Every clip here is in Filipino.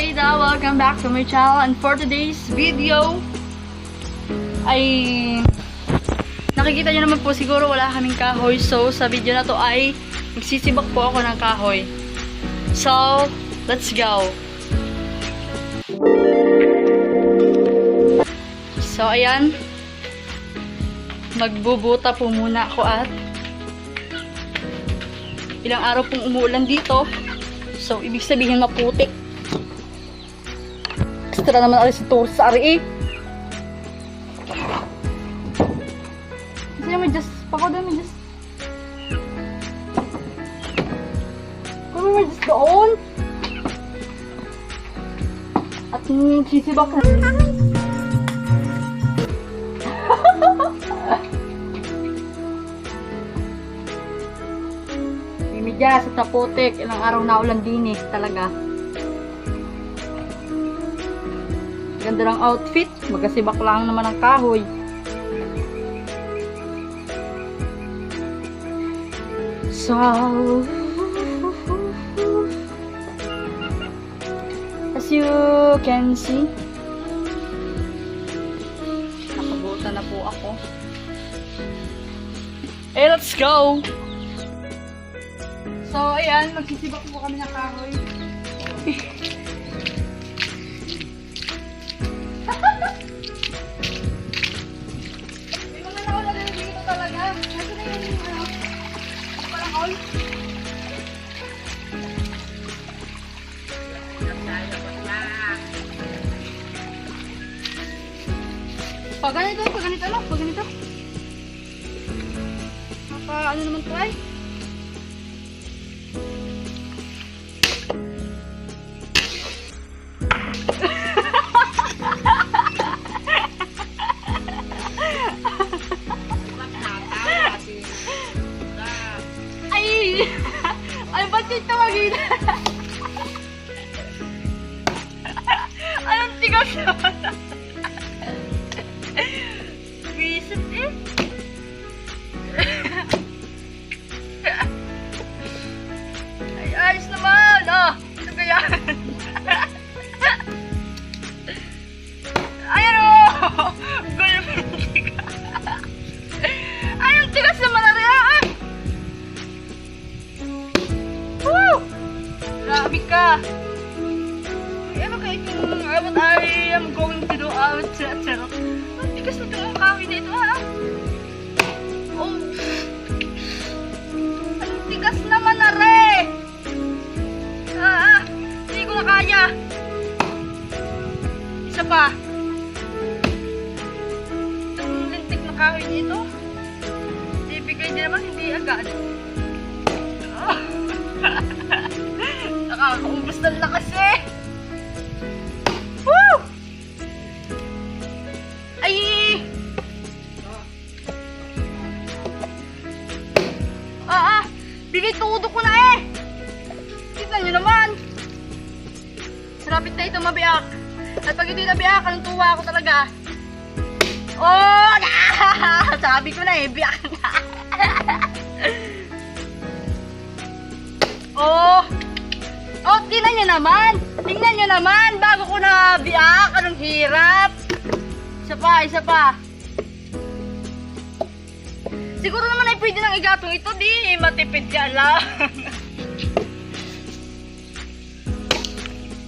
Ada, welcome back to my channel, and for today's video ay nakikita nyo naman po siguro wala kaming kahoy, so sa video na to ay magsisibak po ako ng kahoy. So let's go. So ayan, magbubuta po muna ako at ilang araw pong umuulan dito, so ibig sabihin maputik. Extra naman alis si Tour sa ari eh. Kasi naman just, pakoda naman just. Kung naman just doon. At sisibak na. Mimidya sa taputik, ilang araw na ulan din eh, talaga. Ganda ng outfit, magkasibak lang naman ang kahoy. So, as you can see, nakabuta na po ako. Eh, let's go! So, ayan, magsisibak po kami ng kahoy. May mga nauna na dito talaga. Nasa na yung parang all. Pag ganito, lang, pag ganito. Ano naman to ay? Ay, ba't yung tawagin? Anong tigas naman? Visit eh. Ay, ayos naman. Oh, ito kaya. Ayan o. Gulong tigas. Ay, ang tigas naman na rin. Grabe ka! Ano kayo itong what I am going to do out charot? Ang tigas na itong kahoy na ito ha? Oh! Ang tigas naman na re! Hindi ko na kaya! Isa pa! Itong lintik na kahoy nito ibigay din naman hindi agad. Oh! Nakakaubos ng lakas eh! Woo! Ay! Bigay tudo ko na eh! Tignan nyo naman! Sarapit na ito mabiyak. At pag hindi nabiyak, anong tuwa ako talaga. Oh! Sabi ko na eh, biyak na. Oh! Oh, tingnan nyo naman! Tingnan nyo naman! Bago ko na biyak, anong hirap! Isa pa, isa pa! Siguro naman ay pwede nang igatong ito, di matipid ka lang.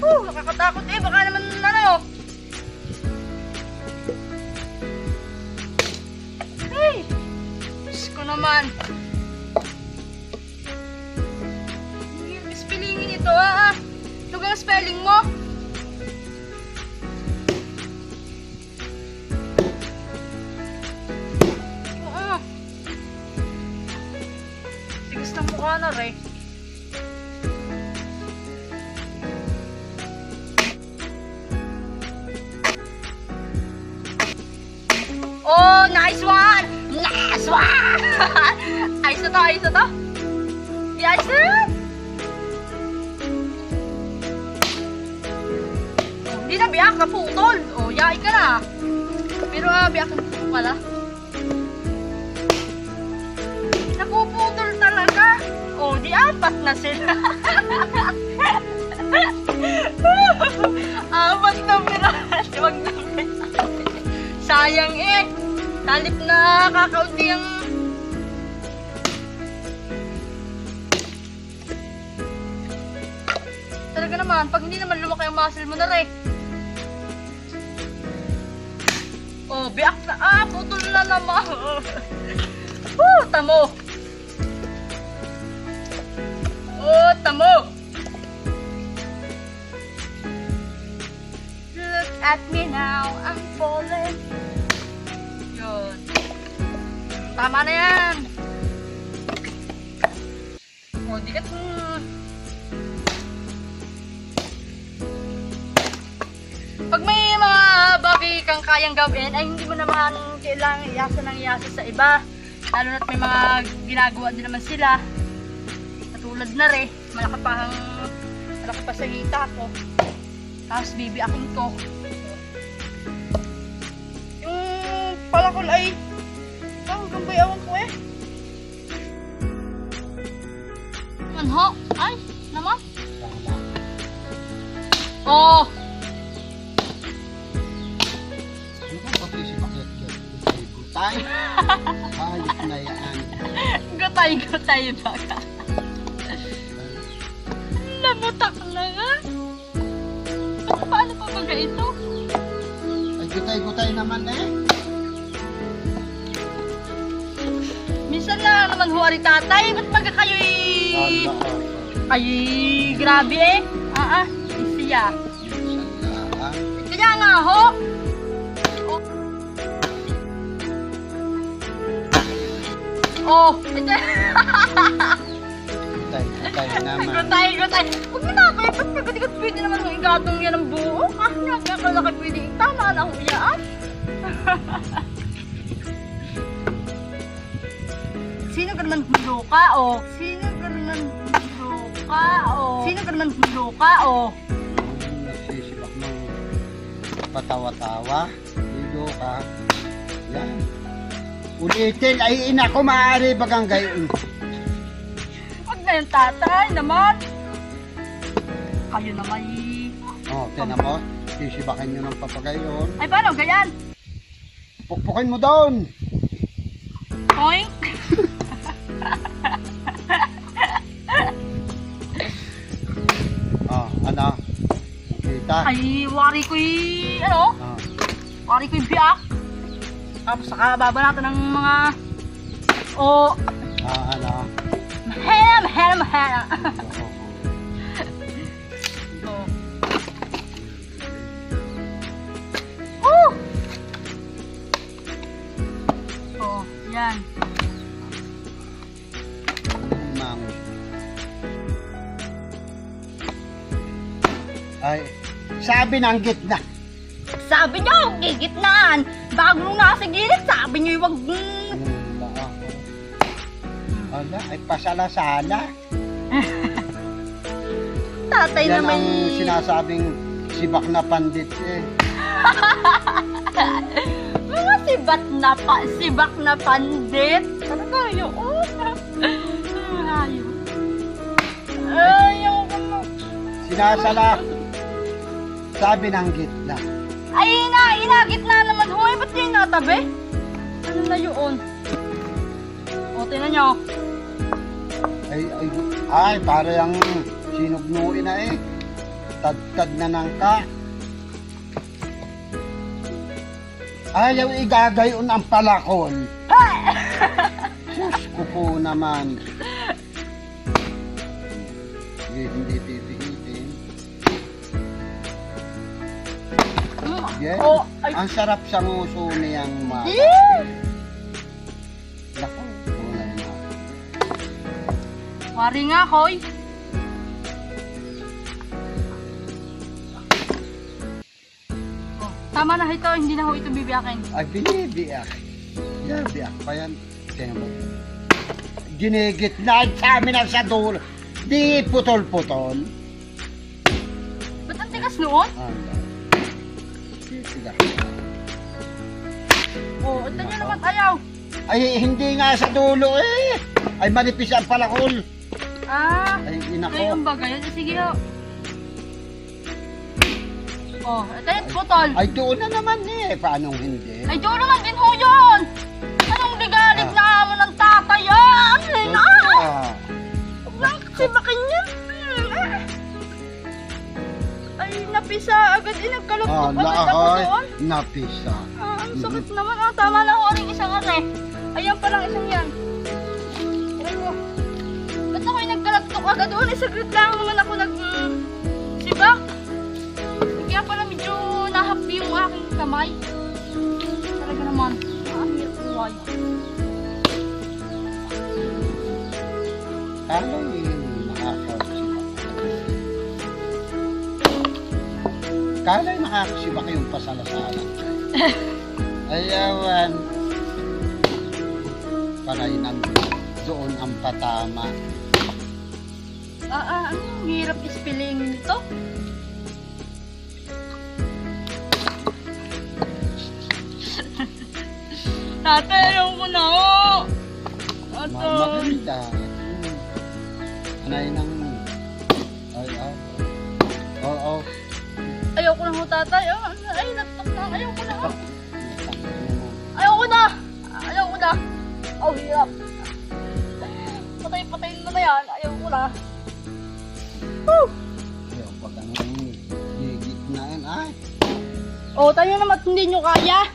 Nakakatakot eh, baka naman ano. Hey! Diyos ko naman. Spellingin ito Ito ang spelling mo. Tigas ng mukha na rin. Oh, nice one! Nice one! Ayos na to, ayos na to. Ayos na! Hindi na biyak, naputol. Oh, yai ka na. Pero biyak na pala. Napuputol talaga. Oh, di apat na sila. sayang eh. Talip na kakaunti ang... Talaga naman, pag hindi naman lumaki ang muscle mo na rin. Oh, biyak na. Ah, putol na naman. Tamo. Oh, tamo. Look at me now, I'm falling. Yun. Tama na yan. Oh, di ka... Pag may mga bagay kang kayang gawin, ay hindi mo naman kailangan iasa sa iba. Lalo na't may mga ginagawa din naman sila. Katulad na rin, malaki pa sa hita ko. Tapos bibiakin ko. Yung palakol ay, hanggang bayawan ko eh. Manho? Ay, naman? Oh! Gutay. Hayop na yan. Gutay baka. Namutak na nga. Paano pa baga ito? Ay, gutay naman eh. Minsan lang naman huwari tatay. Ba't baga kayo'y... Ay, grabe eh. Isiya. Kaya nga ho. Oh, ito. Gutay naman. Gutay. Huwag mo na kayo. Ba't pagkatigat pwede naman ang igatong yan ng buo? Kasi nagkakalaki pwede. Tama na ho yan. Sino ka naman huluka o? Nagsisibak ng patawa-tawa. Ligo ka. Yan. Ulitin ay ina ko maaari bagang gayon. Huwag na yung tatay naman. Kayo naman Oh, tinan mo. Sisibakin nyo ng papagayon. Ay, paano? Ganyan? Pukpukin mo doon. Oink. Oh, ano? Kita? Ay, wari ko'y, ano? Oh. Wari ko'y biyak. Tapos saka baba natin ng mga... Oh, Ano? hem. Oh. Oh, yan. Mangus. Ay, sabi ng gitna. Sabi niyo, gigitnaan. Bago nung nasa gilid, sabi niyo wag... Ala, ay pasala-sala. Tatay Yan naman... ang sinasabing sibak na pandit eh. Mga sibak na pandit. Talaga yun. Ayaw ko na. Sinasala. Sabi ng gitna. Ay, inagitna naman. Hoy, ba't yung natabi? Ano na yun? O, tingnan nyo. Ay, para yung sinugnuin na eh. Tad na nangka. Ayaw igagayon ang palakol. Sus ko po naman. Hindi pipihitin. Yan. Oh, ay. Ang sarap sa nguso niyang mga. Naku, wala na. Wari nga, Koy. Oh, tama na ito, hindi na ho ito bibiyakin. Ay, binibiyak. Yan, biyak pa yan. Tingnan mo. Ginigit na sa amin ang sa dulo. Di putol-putol. Ba't ang tigas noon? Sige. Oh, ito nyo naman ayaw. Ay, hindi nga sa dulo eh. Ay, manipis ang palakol. Ah, Ay, inako. ngayon ba ganyan? Sige ho. Oh, ito yung putol. Ay, doon na naman eh. Paano hindi? Ay, doon naman din ho yun. Anong ligalig na amo ng tatay? Ah, ano yun? Ah! Huwag lang kasi makinyan. Ay, napisa agad. Nagkalugtog agad ako doon. Napisa. Ang sakit naman. Tama na ho rin isang ano eh. Ayan pa lang isang yan. Aray mo. Ba't ako'y nagkalugtog agad doon? Saglit lang naman ako sibak. Kaya pala medyo nahapdi yung aking kamay. Talaga naman. Ang hirap buhay. Kala yung nakakasibak. Kala yung nakakasibak yung pasalasalan. Ayawan. Panay doon ang patama. Ang hirap ispilling nito. Tatay, ayaw ko na ho. Maganda. Panay ng... Oo. Ayaw ko na ho, tatay. Ay, natok na. Ayaw ko na ho. Ayaw ko na. Ayaw ko na. Oh, hirap. Patay-patayin mo na yan. Ayaw ko na. Woo! Ayaw pag ang gigit na yan. Ay. Oh, tayo naman hindi nyo kaya.